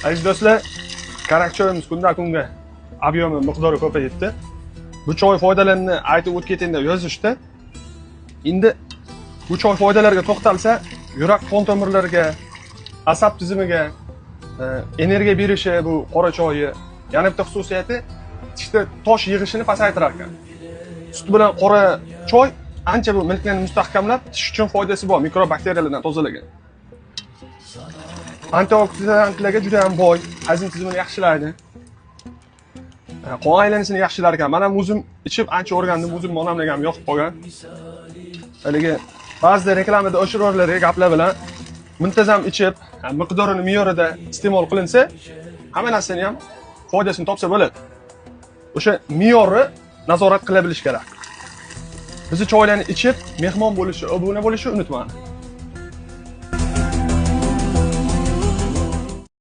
Aziz do'stlar, qarak choyimiz kundan kunga ob'yomi miqdori ko'payibdi. Bu choy foydalarini aytib o'tib keting deb yozishdi. Endi bu choy foydalariga to'xtalsa, yurak qon tomirlariga, asab tizimiga, energiya berishi bu qora choyi. Yana bitta xususiyati tishda tosh yig'ishini pasaytirar ekan. Sut bilan qora choy ancha bu milklarni mustahkamlab, tish uchun foydasi bor, mikrobakteriyalardan tozalagan. Antioksidantlarga juda ham boy, hazm tizimini yaxshilaydi. Qon aylanishini yaxshilar ekan. Men ham o'zim ichib ancha o'rgandim, o'zim onamga ham yoqib qolgan. Haligi ba'zida reklamada o'shiroqlarga gaplar bilan muntazam ichib, miqdorini me'yorida iste'mol qilinsa, hamma narsani ham foydasini topsa bo'ladi. O'sha me'yorni nazorat qila bilish kerak. Bizni choylarni ichib, mehmon bo'lishi, obuna bo'lishni unutmang.